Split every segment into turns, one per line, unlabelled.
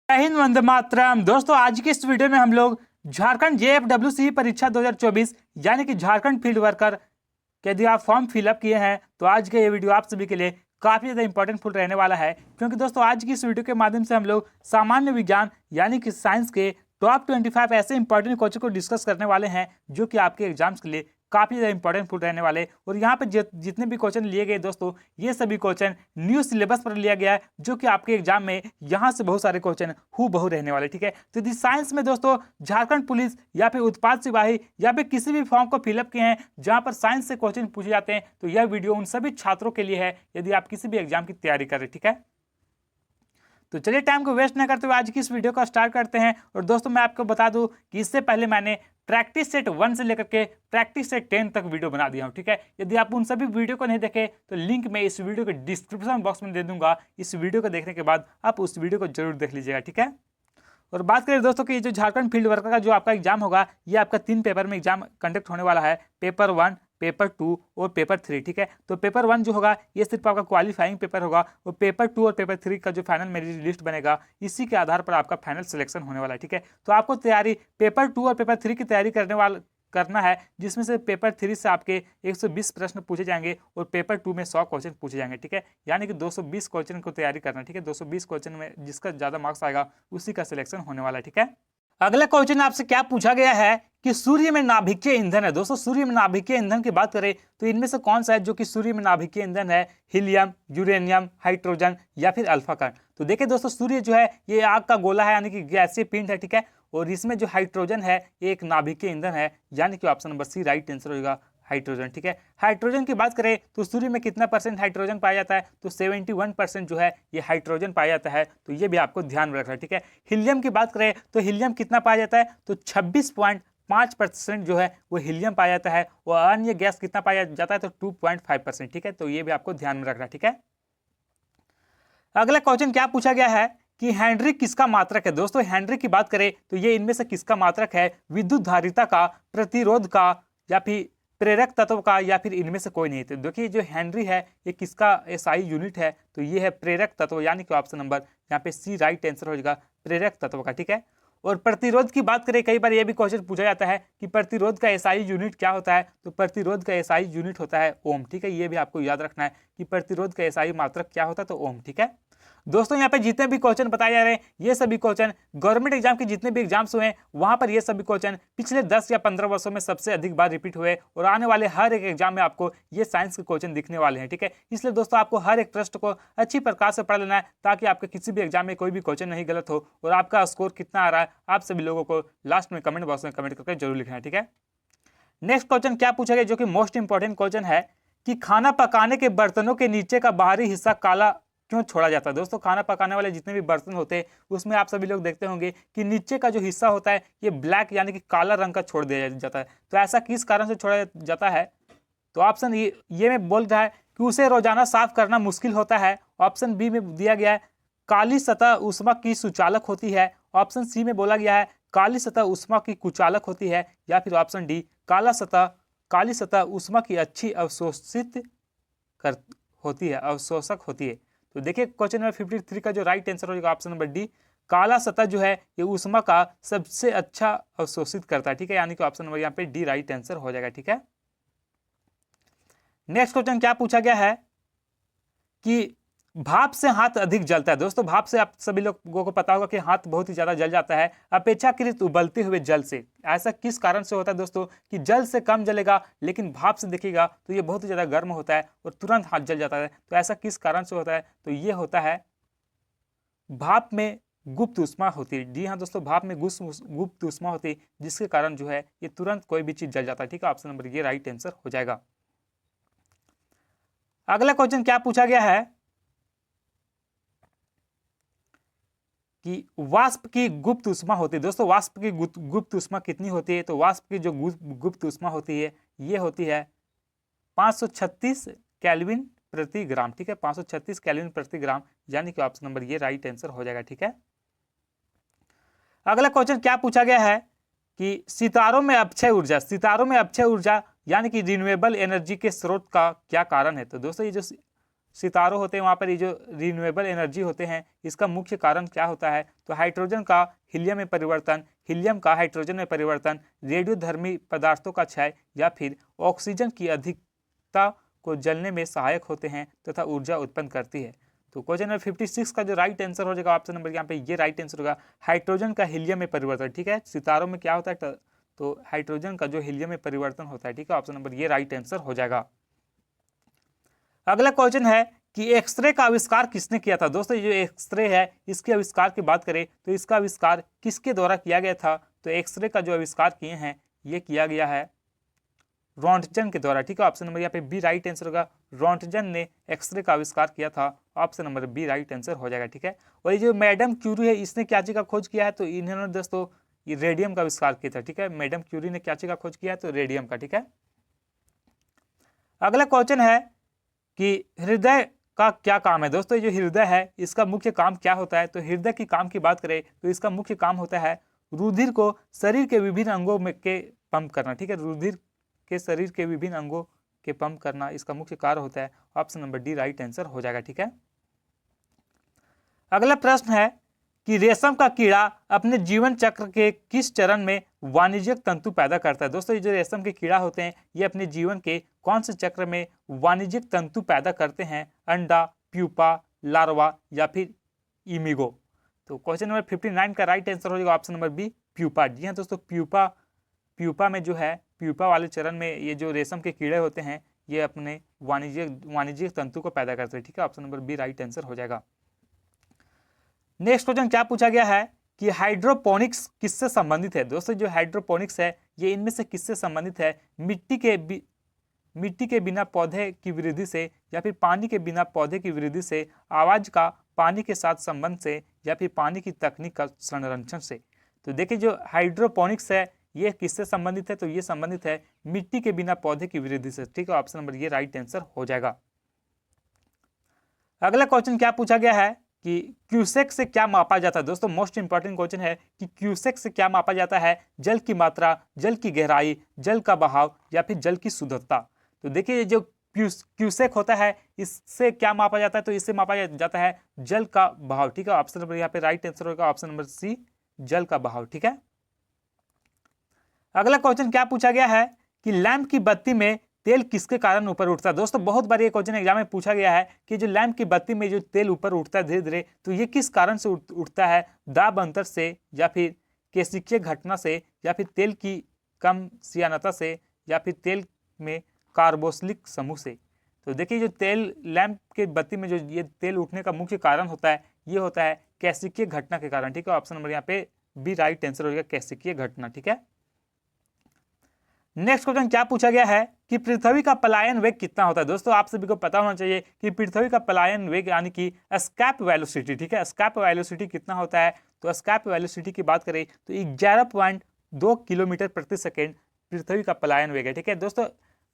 जय हिंद, वंदे मातरम। दोस्तों, आज की इस वीडियो में हम लोग झारखंड जेएफडब्ल्यूसी परीक्षा 2024 यानी कि झारखंड फील्ड वर्कर के यदि आप फॉर्म फिलअप किए हैं तो आज का ये वीडियो आप सभी के लिए काफी ज्यादा इंपॉर्टेंट फुल रहने वाला है। क्योंकि दोस्तों, आज की इस वीडियो के माध्यम से हम लोग सामान्य विज्ञान यानी कि साइंस के टॉप 25 ऐसे इंपॉर्टेंट क्वेश्चन को डिस्कस करने वाले हैं जो कि आपके एग्जाम्स के लिए काफी ज्यादा इंपॉर्टेंट फुल रहने वाले। और यहाँ पे जितने भी क्वेश्चन लिए गए दोस्तों, ये सभी क्वेश्चन न्यू सिलेबस पर लिया गया है जो कि आपके एग्जाम में यहाँ से बहुत सारे क्वेश्चन हूबहू रहने वाले। ठीक है, तो यदि साइंस में दोस्तों झारखंड पुलिस या फिर उत्पाद सिपाही या फिर किसी भी फॉर्म को फिलअप किए हैं जहां पर साइंस से क्वेश्चन पूछे जाते हैं तो यह वीडियो उन सभी छात्रों के लिए है यदि आप किसी भी एग्जाम की तैयारी कर रहे। ठीक है, तो चलिए टाइम को वेस्ट न करते हुए आज की इस वीडियो को स्टार्ट करते हैं। और दोस्तों, मैं आपको बता दूं कि इससे पहले मैंने प्रैक्टिस सेट 1 से लेकर के प्रैक्टिस सेट 10 तक वीडियो बना दिया हूं। ठीक है, यदि आप उन सभी वीडियो को नहीं देखे तो लिंक मैं इस वीडियो के डिस्क्रिप्शन बॉक्स में दे दूंगा। इस वीडियो को देखने के बाद आप उस वीडियो को जरूर देख लीजिएगा। ठीक है, और बात करें दोस्तों कि जो झारखंड फील्ड वर्कर का जो आपका एग्जाम होगा, ये आपका 3 पेपर में एग्जाम कंडक्ट होने वाला है। पेपर 1, पेपर 2 और पेपर 3। ठीक है, तो पेपर 1 जो होगा ये सिर्फ आपका क्वालिफाइंग पेपर होगा और पेपर 2 और पेपर 3 का जो फाइनल मेरिट लिस्ट बनेगा इसी के आधार पर आपका फाइनल सिलेक्शन होने वाला है। ठीक है, तो आपको तैयारी पेपर 2 और पेपर 3 की तैयारी करना है, जिसमें से पेपर 3 से आपके 120 प्रश्न पूछे जाएंगे और पेपर 2 में 100 क्वेश्चन पूछे जाएंगे। ठीक है, यानी कि 220 क्वेश्चन को तैयारी करना है। ठीक है, 220 क्वेश्चन में जिसका ज्यादा मार्क्स आएगा उसी का सिलेक्शन होने वाला है। ठीक है, अगला क्वेश्चन आपसे क्या पूछा गया है कि सूर्य में नाभिकीय ईंधन है। दोस्तों, सूर्य में नाभिकीय ईंधन की बात करें तो इनमें से कौन सा है जो कि सूर्य में नाभिकीय ईंधन है? हीलियम, यूरेनियम, हाइड्रोजन या फिर अल्फा कण। तो देखिए दोस्तों, सूर्य जो है ये आग का गोला है यानी कि गैसीय पिंड है। ठीक है, और इसमें जो हाइड्रोजन है ये एक नाभिकीय ईंधन है, यानी कि option number C right answer होगा हाइड्रोजन। ठीक है, हाइड्रोजन की बात करें तो सूर्य में कितना % हाइड्रोजन पाया जाता है? तो 71% जो है ये हाइड्रोजन पाया जाता है। तो ये भी आपको ध्यान में रखना है। ठीक है, हीलियम की बात करें तो हीलियम कितना पाया जाता है? तो 26.5% जो है वो हीलियम पाया जाता है। और अन्य गैस कितना पाया जाता है? तो 2.5%। ठीक है, तो ये भी आपको ध्यान में रखना। ठीक है, अगला क्वेश्चन क्या पूछा गया है कि हेनरी किसका मात्रक है? दोस्तों, हेनरी की बात करें तो ये इनमें से किसका मात्रक है? विद्युत धारिता का, प्रतिरोध का या फिर प्रेरक तत्व का या फिर इनमें से कोई नहीं। तो देखिए जो हेनरी है ये किसका एसआई यूनिट है? तो ये है प्रेरक तत्व, यानी कि ऑप्शन नंबर यहाँ पे सी राइट आंसर हो जाएगा प्रेरक तत्व का। ठीक है, और प्रतिरोध की बात करें, कई बार ये भी क्वेश्चन पूछा जाता है कि प्रतिरोध का एसआई यूनिट क्या होता है? तो प्रतिरोध का एसआई यूनिट होता है ओम। ठीक है, ये भी आपको याद रखना है कि प्रतिरोध का एसआई मात्रक क्या होता है? तो ओम। ठीक है, दोस्तों यहाँ पे जितने भी क्वेश्चन बताए जा रहे हैं ये सभी क्वेश्चन गवर्नमेंट एग्जाम के जितने भी एग्जाम्स हुए हैं वहां पर ये सभी क्वेश्चन पिछले 10 या 15 वर्षों में सबसे अधिक बार रिपीट हुए और आने वाले हर एक एग्जाम में आपको ये साइंस के क्वेश्चन दिखने वाले हैं। ठीक है, इसलिए दोस्तों आपको हर एक प्रश्न को अच्छी प्रकार से पढ़ लेना है ताकि आपके किसी भी एग्जाम में कोई भी क्वेश्चन नहीं गलत हो। और आपका स्कोर कितना आ रहा है आप सभी लोगों को लास्ट में कमेंट बॉक्स में कमेंट करके जरूर लिखना है। ठीक है, नेक्स्ट क्वेश्चन क्या पूछा गया जो कि मोस्ट इंपॉर्टेंट क्वेश्चन है कि खाना पकाने के बर्तनों के नीचे का बाहरी हिस्सा काला क्यों छोड़ा जाता है? दोस्तों, खाना पकाने वाले जितने भी बर्तन होते हैं उसमें आप सभी लोग देखते होंगे कि नीचे का जो हिस्सा होता है ये ब्लैक यानी कि काला रंग का छोड़ दिया जाता है। तो ऐसा किस कारण से छोड़ा जाता है? तो ऑप्शन ये में बोल रहा है कि उसे रोजाना साफ करना मुश्किल होता है। ऑप्शन बी में दिया गया है काली सतह ऊष्मा की सुचालक होती है। ऑप्शन सी में बोला गया है काली सतह ऊष्मा की कुचालक होती है। या फिर ऑप्शन डी काली सतह ऊष्मा की अच्छी अवशोषित होती है, अवशोषक होती है। तो देखिए क्वेश्चन नंबर 53 का जो राइट आंसर हो जाएगा ऑप्शन नंबर डी, काला सतह जो है ये ऊष्मा का सबसे अच्छा अवशोषित करता है। ठीक है, यानी कि ऑप्शन नंबर यहाँ पे डी राइट आंसर हो जाएगा। ठीक है, नेक्स्ट क्वेश्चन क्या पूछा गया है कि भाप से हाथ अधिक जलता है। दोस्तों, भाप से आप सभी लोगों को पता होगा कि हाथ बहुत ही ज्यादा जल जाता है अपेक्षाकृत उबलते हुए जल से। ऐसा किस कारण से होता है दोस्तों कि जल से कम जलेगा लेकिन भाप से देखिएगा तो ये बहुत ही ज्यादा गर्म होता है और तुरंत हाथ जल जाता है। तो ऐसा किस कारण से होता है? तो ये होता है भाप में गुप्त ऊष्मा होती है। जी हाँ दोस्तों, भाप में गुप्त ऊष्मा होती है जिसके कारण जो है ये तुरंत कोई भी चीज जल जाता है। ठीक है, ऑप्शन नंबर ये राइट आंसर हो जाएगा। अगला क्वेश्चन क्या पूछा गया है कि वाष्प की गुप्त ऊष्मा होती है। दोस्तों, वाष्प की गुप्त ऊष्मा कितनी होती है? तो वाष्प की जो गुप्त ऊष्मा होती है ये होती है 536 केल्विन प्रति ग्राम। ठीक है, 536 केल्विन प्रति ग्राम, यानी कि ऑप्शन नंबर ये राइट आंसर हो जाएगा। ठीक है, अगला क्वेश्चन क्या पूछा गया है कि सितारों में अक्षय ऊर्जा यानी कि रिन्यूएबल एनर्जी के स्रोत का क्या कारण है? तो दोस्तों ये जो सितारों होते हैं वहाँ पर ये जो रिन्यूएबल एनर्जी होते हैं, इसका मुख्य कारण क्या होता है? तो हाइड्रोजन का हीलियम में परिवर्तन, हीलियम का हाइड्रोजन में परिवर्तन, रेडियोधर्मी पदार्थों का क्षय या फिर ऑक्सीजन की अधिकता को जलने में सहायक होते हैं तथा ऊर्जा उत्पन्न करती है। तो क्वेश्चन नंबर 56 का जो राइट आंसर हो जाएगा ऑप्शन नंबर यहाँ पे ये राइट आंसर होगा, हाइड्रोजन का हीलियम में परिवर्तन। ठीक है, सितारों में क्या होता है? तो हाइड्रोजन का जो हीलियम में परिवर्तन होता है। ठीक है, ऑप्शन नंबर ये राइट आंसर हो जाएगा। अगला क्वेश्चन है कि एक्सरे का आविष्कार किसने किया था? दोस्तों, ये जो एक्सरे है इसके आविष्कार की बात करें तो इसका आविष्कार किसके द्वारा किया गया था? तो एक्सरे का जो आविष्कार किए हैं ये किया गया है रोंटगन के द्वारा। ठीक है, ऑप्शन नंबर यहाँ पे बी राइट आंसर होगा, रोंटगन ने एक्सरे का आविष्कार किया था। Option number B right answer हो जाएगा। ठीक है, और ये जो मैडम क्यूरी है इसने क्या चीज का खोज किया है? तो इन्होंने दोस्तों ये रेडियम का आविष्कार किया था। ठीक है, मैडम क्यूरी ने क्या चीज का खोज किया है? तो रेडियम का। ठीक है, अगला क्वेश्चन है कि हृदय का क्या काम है? दोस्तों, ये जो हृदय है इसका मुख्य काम क्या होता है? तो हृदय की काम की बात करें तो इसका मुख्य काम होता है रुधिर को शरीर के विभिन्न अंगों में के पंप करना। ठीक है, रुधिर के शरीर के विभिन्न अंगों के पंप करना इसका मुख्य कार्य होता है। Option number D right answer हो जाएगा। ठीक है, अगला प्रश्न है कि रेशम का कीड़ा अपने जीवन चक्र के किस चरण में वाणिज्यिक तंतु पैदा करता है? दोस्तों, ये जो रेशम के कीड़ा होते हैं ये अपने जीवन के कौन से चक्र में वाणिज्यिक तंतु पैदा करते हैं? अंडा, प्यूपा, लार्वा या फिर इमिगो? तो क्वेश्चन नंबर 59 का राइट आंसर हो जाएगा ऑप्शन नंबर बी प्यूपा। जी हाँ दोस्तों, प्यूपा में जो है प्यूपा वाले चरण में ये जो रेशम के कीड़े होते हैं ये अपने वाणिज्यिक तंतु को पैदा करते हैं। ठीक है, option number B right answer हो जाएगा। नेक्स्ट क्वेश्चन क्या पूछा गया है कि हाइड्रोपोनिक्स किससे संबंधित है? दोस्तों, जो हाइड्रोपोनिक्स है ये इनमें से किससे संबंधित है? मिट्टी के बिना पौधे की वृद्धि से या फिर पानी के बिना पौधे की वृद्धि से, आवाज का पानी के साथ संबंध से या फिर पानी की तकनीक का संरक्षण से? तो देखिए जो हाइड्रोपोनिक्स है ये किससे संबंधित है? तो ये संबंधित है मिट्टी के बिना पौधे की वृद्धि से। ठीक है, ऑप्शन नंबर ये राइट आंसर हो जाएगा। अगला क्वेश्चन क्या पूछा गया है कि क्यूसेक से क्या मापा जाता है? दोस्तों, मोस्ट इंपॉर्टेंट क्वेश्चन है कि क्यूसेक से क्या मापा जाता है? जल की मात्रा, जल की गहराई, जल का बहाव या फिर जल की शुद्धता? तो देखिए जो क्यूसेक होता है इससे क्या मापा जाता है? तो इससे मापा जाता है जल का बहाव। ठीक है, ऑप्शन नंबर यहाँ पे राइट आंसर होगा ऑप्शन नंबर सी जल का बहाव। ठीक है, अगला क्वेश्चन क्या पूछा गया है कि लैंप की बत्ती में तेल किसके कारण ऊपर उठता है? दोस्तों, बहुत बार ये क्वेश्चन एग्जाम में पूछा गया है कि जो लैंप की बत्ती में जो तेल ऊपर उठता है धीरे धीरे, तो ये किस कारण से उठता है? दाब अंतर से या फिर केशिकीय घटना से या फिर तेल की कम सियानता से या फिर तेल में कार्बोक्सिलिक समूह से? तो देखिए जो तेल लैंप के बत्ती में जो ये तेल उठने का मुख्य कारण होता है ये होता है केशिकीय घटना के कारण। ठीक है, ऑप्शन नंबर यहाँ पे बी राइट आंसर हो जाएगा, केशिकीय घटना। ठीक है, नेक्स्ट क्वेश्चन क्या पूछा गया है कि पृथ्वी का पलायन वेग कितना होता है? दोस्तों, आप सभी को पता होना चाहिए कि पृथ्वी का पलायन वेग यानी कि एस्केप वेलोसिटी। ठीक है, एस्केप वेलोसिटी कितना होता है? तो एस्केप वेलोसिटी की बात करें तो 11.2 किलोमीटर प्रति सेकेंड पृथ्वी का पलायन वेग है। ठीक है दोस्तों,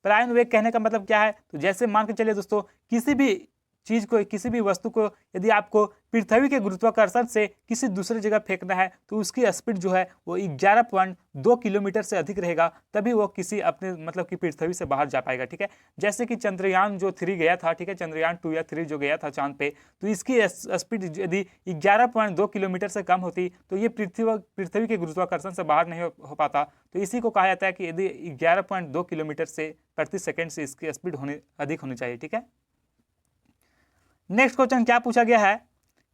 पलायन वेग कहने का मतलब क्या है? तो जैसे मान के चलिए दोस्तों, किसी भी चीज को, किसी भी वस्तु को यदि आपको पृथ्वी के गुरुत्वाकर्षण से किसी दूसरी जगह फेंकना है तो उसकी स्पीड जो है वो 11.2 किलोमीटर से अधिक रहेगा, तभी वो किसी अपने मतलब कि पृथ्वी से बाहर जा पाएगा। ठीक है, जैसे कि चंद्रयान जो 3 गया था, ठीक है, चंद्रयान 2 या 3 जो गया था चांद पे, तो इसकी स्पीड यदि 11.2 किलोमीटर से कम होती तो ये पृथ्वी के गुरुत्वाकर्षण से बाहर नहीं हो पाता। तो इसी को कहा जाता है कि यदि 11.2 किलोमीटर से प्रति सेकेंड से इसकी स्पीड अधिक होनी चाहिए। ठीक है, नेक्स्ट क्वेश्चन क्या पूछा गया है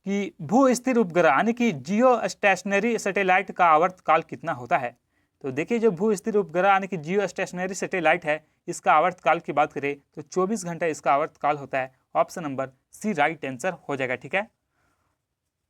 कि भू स्थिर उपग्रह यानी कि जियो स्टेशनरी सैटेलाइट का आवर्तकाल कितना होता है? तो देखिए जो भू स्थिर उपग्रह यानी कि जियो स्टेशनरी सैटेलाइट है इसका आवर्तकाल की बात करें तो 24 घंटा इसका आवर्तकाल होता है। Option number C right answer हो जाएगा। ठीक है,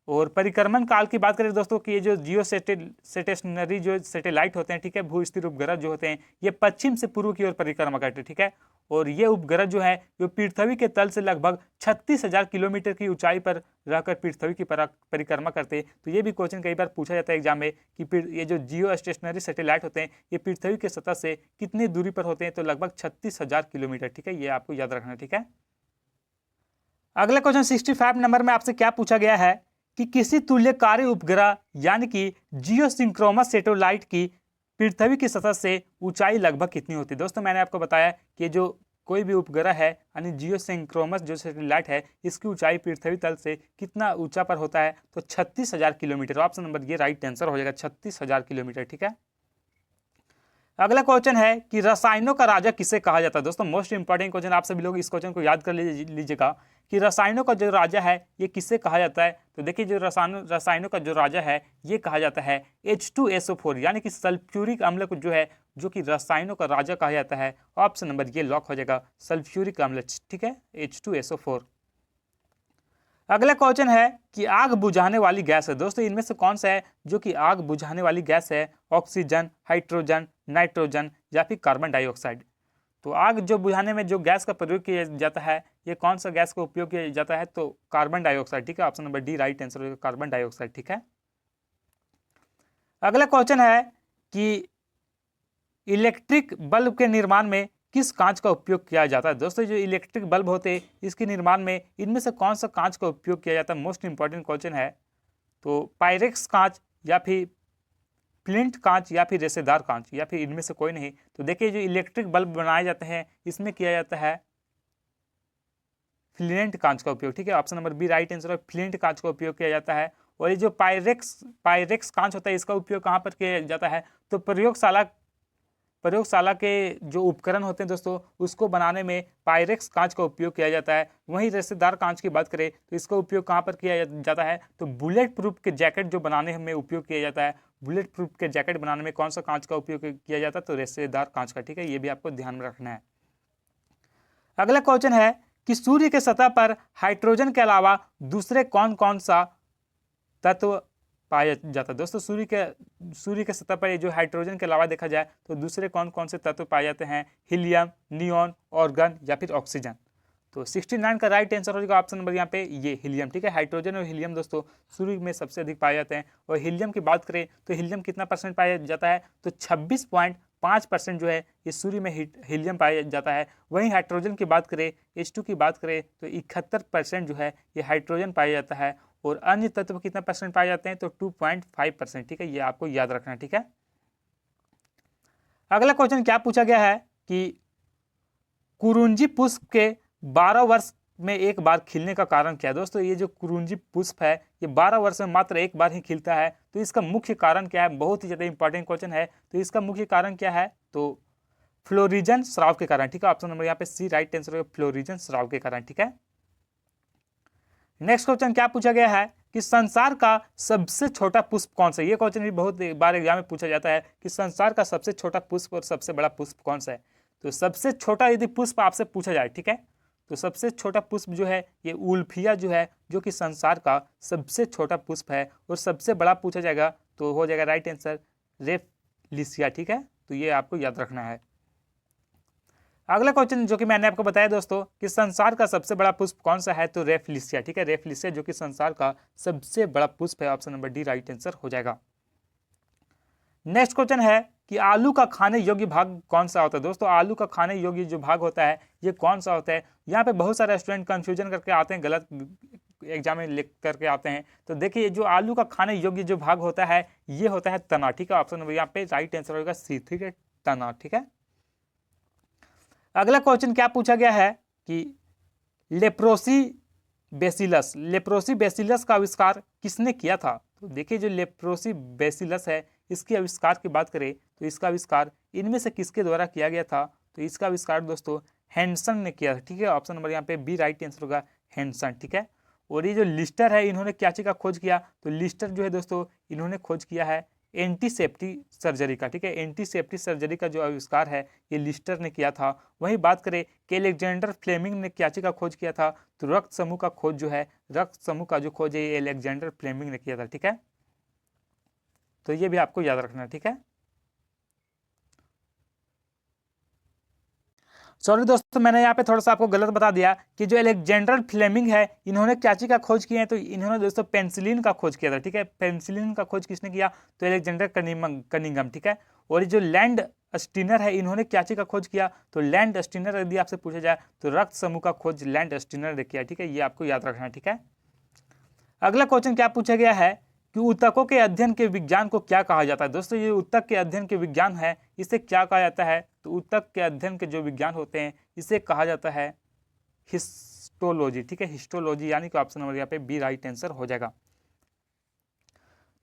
और परिक्रमण काल की बात करें दोस्तों कि ये जो जियो स्टेशनरी जो सैटेलाइट होते हैं, ठीक है, भू स्थिर उपग्रह जो होते हैं ये पश्चिम से पूर्व की ओर परिक्रमा करते हैं। ठीक है, और ये उपग्रह जो है वो पृथ्वी के तल से लगभग 36,000 किलोमीटर की ऊंचाई पर रहकर पृथ्वी की परिक्रमा करते हैं। तो ये भी क्वेश्चन कई बार पूछा जाता है एग्जाम में कि ये जो जियो स्टेशनरी सैटेलाइट होते हैं ये पृथ्वी के सतह से कितनी दूरी पर होते हैं? तो लगभग 36,000 किलोमीटर। ठीक है, ये आपको याद रखना। ठीक है, अगला क्वेश्चन 65 नंबर में आपसे क्या पूछा गया है कि किसी तुल्यकारी उपग्रह यानी कि जियोसिंक्रोनस सैटेलाइट की पृथ्वी की सतह से ऊंचाई लगभग कितनी होती है? दोस्तों, मैंने आपको बताया कि जो कोई भी उपग्रह है यानी जियोसिंक्रोनस जो सैटेलाइट है इसकी ऊंचाई पृथ्वी तल से कितना ऊंचा पर होता है, तो 36,000 किलोमीटर। ऑप्शन नंबर ये राइट आंसर हो जाएगा, 36,000 किलोमीटर। ठीक है, अगला क्वेश्चन है कि रसायनों का राजा किसे कहा जाता है। दोस्तों मोस्ट इंपॉर्टेंट क्वेश्चन, आप सभी लोग इस क्वेश्चन को याद कर लीजिएगा कि रसायनों का जो राजा है ये किससे कहा जाता है। तो देखिए जो रसायनों का जो राजा है ये कहा जाता है H2SO4 यानी कि सल्फ्यूरिक अम्ल को जो है जो कि रसायनों का राजा कहा जाता है। ऑप्शन नंबर ये लॉक हो जाएगा, सल्फ्यूरिक अम्ल। ठीक है, H2SO4। अगला क्वेश्चन है कि आग बुझाने वाली गैस है। दोस्तों इनमें से कौन सा है जो कि आग बुझाने वाली गैस है? ऑक्सीजन, हाइड्रोजन, नाइट्रोजन या फिर कार्बन डाइऑक्साइड। तो आग जो बुझाने में जो गैस का प्रयोग किया जाता है ये कौन सा गैस का उपयोग किया जाता है? तो कार्बन डाइऑक्साइड। ठीक है, option number D right answer होगा, कार्बन डाइऑक्साइड। ठीक है, अगला क्वेश्चन है कि इलेक्ट्रिक बल्ब के निर्माण में किस कांच का उपयोग किया जाता है। दोस्तों जो इलेक्ट्रिक बल्ब होते हैं इसके निर्माण में इनमें से कौन सा कांच का उपयोग किया जाता है? मोस्ट इंपॉर्टेंट क्वेश्चन है। तो पायरेक्स कांच या फिर फ्लिंट कांच या फिर रेशेदार कांच या फिर इनमें से कोई नहीं। तो देखिए जो इलेक्ट्रिक बल्ब बनाए जाते हैं इसमें किया जाता है फ्लिंट कांच का उपयोग। ठीक है, option number B right answer है, फ्लिंट कांच का उपयोग किया जाता है। और ये जो पायरेक्स कांच होता है इसका उपयोग कहाँ पर किया जाता है? तो प्रयोगशाला के जो उपकरण होते हैं दोस्तों उसको बनाने में पायरेक्स कांच का उपयोग किया जाता है। वहीं रेशेदार कांच की बात करें तो इसका उपयोग कहाँ पर किया जाता है? तो बुलेट प्रूफ के जैकेट जो बनाने में उपयोग किया जाता है। बुलेट प्रूफ के जैकेट बनाने में कौन सा कांच का उपयोग किया जाता है? तो रेशेदार कांच का। ठीक है, ये भी आपको ध्यान में रखना है। अगला क्वेश्चन है कि सूर्य के सतह पर हाइड्रोजन के अलावा दूसरे कौन कौन सा तत्व पाया जाता है। दोस्तों सूर्य के सतह पर जो हाइड्रोजन के अलावा देखा जाए तो दूसरे कौन कौन से तत्व पाए जाते हैं? हीलियम, नियॉन, ऑर्गन या फिर ऑक्सीजन। तो 69 का राइट आंसर हो जाएगा ऑप्शन नंबर यहाँ पे ये हीलियम। ठीक है, हाइड्रोजन और हीलियम दोस्तों सूर्य में सबसे अधिक पाए जाते हैं। और हीलियम की बात करें तो हीलियम कितना परसेंट पाया जाता है? तो 26.5% जो है ये सूर्य में हीलियम पाया जाता है। वहीं हाइड्रोजन की बात करें, H2 की बात करें तो 71% जो है ये हाइड्रोजन पाया जाता है। और अन्य तत्व कितना परसेंट पाए जाते हैं? तो 2.5%। ठीक है, ये आपको याद रखना है। ठीक है, अगला क्वेश्चन क्या पूछा गया है कि कुरुंजी पुष्प के 12 वर्ष में एक बार खिलने का कारण क्या है। दोस्तों ये जो कुरुंजी पुष्प है ये 12 वर्ष में मात्र एक बार ही खिलता है। तो इसका मुख्य कारण क्या है? बहुत ही ज्यादा इंपॉर्टेंट क्वेश्चन है। तो इसका मुख्य कारण क्या है? तो फ्लोरिजन स्राव के कारण। ठीक है, ऑप्शन नंबर यहाँ पे सी राइट आंसर है, फ्लोरिजन स्राव के कारण। ठीक है, नेक्स्ट क्वेश्चन क्या पूछा गया है कि संसार का सबसे छोटा पुष्प कौन सा है। ये क्वेश्चन भी बहुत बार एग्जाम में पूछा जाता है कि संसार का सबसे छोटा पुष्प और सबसे बड़ा पुष्प कौन सा है। तो सबसे छोटा यदि पुष्प आपसे पूछा जाए, ठीक है, तो सबसे छोटा पुष्प जो है ये उल्फिया जो है जो कि संसार का सबसे छोटा पुष्प है। और सबसे बड़ा पूछा जाएगा तो हो जाएगा राइट आंसर रेफलिसिया। ठीक है, तो ये आपको याद रखना है। अगला क्वेश्चन जो कि मैंने आपको बताया दोस्तों कि संसार का सबसे बड़ा पुष्प कौन सा है? तो रेफलिसिया। ठीक है, रेफलिसिया जो कि संसार का सबसे बड़ा पुष्प है। Option number D right answer हो जाएगा। नेक्स्ट क्वेश्चन है कि आलू का खाने योग्य भाग कौन सा होता है। दोस्तों आलू का खाने योग्य जो भाग होता है ये कौन सा होता है? यहाँ पे बहुत सारे स्टूडेंट कंफ्यूजन करके आते हैं, गलत एग्जाम में लिख करके आते हैं। तो देखिए जो आलू का खाने योग्य जो भाग होता है ये होता है तना। ठीक है, ऑप्शन नंबर यहाँ पे राइट आंसर होगा सी। ठीक है, तना। ठीक है, अगला क्वेश्चन क्या पूछा गया है कि लेप्रोसी बेसिलस का आविष्कार किसने किया था। तो देखिए जो लेप्रोसी बेसिलस है इसके आविष्कार की बात करें तो इसका आविष्कार इनमें से किसके द्वारा किया गया था। तो इसका आविष्कार दोस्तों हैंडसन ने किया था। ठीक है, ऑप्शन नंबर यहाँ पे बी राइट आंसर होगा हैंडसन। ठीक है, और ये जो लिस्टर है इन्होंने क्या चीज का खोज किया। तो लिस्टर जो है दोस्तों इन्होंने खोज किया है एंटीसेप्टी सर्जरी का। ठीक है, एंटीसेप्टी सर्जरी का जो आविष्कार है ये लिस्टर ने किया था। वहीं बात करें कि अलेक्जेंडर फ्लेमिंग ने क्या चीज का खोज किया था। तो रक्त समूह का खोज जो है, रक्त समूह का जो खोज है ये अलेक्जेंडर फ्लेमिंग ने किया था। ठीक है, तो ये भी आपको याद रखना है। ठीक है, सॉरी दोस्तों मैंने यहाँ पे थोड़ा सा आपको गलत बता दिया कि जो अलेक्जेंडर फ्लेमिंग है इन्होंने क्या चीज का खोज किया है। तो इन्होंने दोस्तों पेंसिलिन का खोज किया था। ठीक है, पेंसिलिन का खोज किसने किया? तो अलेक्जेंडर कनिंघम। ठीक है, और जो लैंड स्टीनर है इन्होंने क्या चीज का खोज किया। तो लैंड स्टीनर यदि आपसे पूछा जाए तो रक्त समूह का खोज लैंड स्टीनर ने किया। ठीक है, ये आपको याद रखना है। ठीक है, अगला क्वेश्चन क्या पूछा गया है कि ऊतकों के अध्ययन के विज्ञान को क्या कहा जाता है। दोस्तों ये ऊतक के अध्ययन के विज्ञान है, इसे क्या कहा जाता है, तो ऊतक के अध्ययन के जो विज्ञान होते हैं इसे कहा जाता है हिस्टोलॉजी। ठीक है, हिस्टोलॉजी, यानी कि ऑप्शन नंबर यहाँ पे बी राइट आंसर हो जाएगा।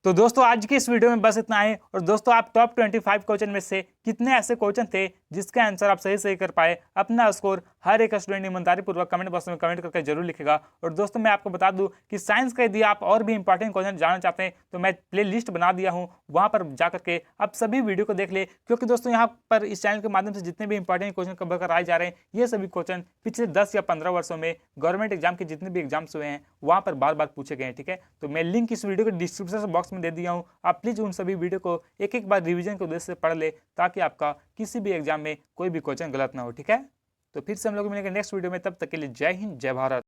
तो दोस्तों आज के इस वीडियो में बस इतना ही। और दोस्तों आप टॉप 25 क्वेश्चन में से कितने ऐसे क्वेश्चन थे जिसके आंसर आप सही सही कर पाए, अपना स्कोर हर एक स्टूडेंट ईमानदारी पूर्वक कमेंट बॉक्स में कमेंट करके जरूर लिखेगा। और दोस्तों मैं आपको बता दूं कि साइंस का यदि आप और भी इंपॉर्टेंट क्वेश्चन जानना चाहते हैं तो मैं प्ले लिस्ट बना दिया हूँ, वहां पर जाकर के आप सभी वीडियो को देख ले, क्योंकि दोस्तों यहाँ पर इस चैनल के माध्यम से जितने भी इंपॉर्टेंट क्वेश्चन कवर कराए जा रहे हैं ये सभी क्वेश्चन पिछले 10 या 15 वर्षों में गवर्नमेंट एग्जाम के जितने भी एग्जाम्स हुए हैं वहां पर बार बार पूछे गए हैं। ठीक है, तो मैं लिंक इस वीडियो के डिस्क्रिप्शन बॉक्स में दे दिया हूँ, आप प्लीज उन सभी वीडियो को एक एक बार रिवीजन के उद्देश्य से पढ़ ले, ताकि आपका किसी भी एग्जाम में कोई भी क्वेश्चन गलत ना हो। ठीक है, तो फिर से हम लोग मिलेंगे नेक्स्ट वीडियो में, तब तक के लिए जय हिंद जय भारत।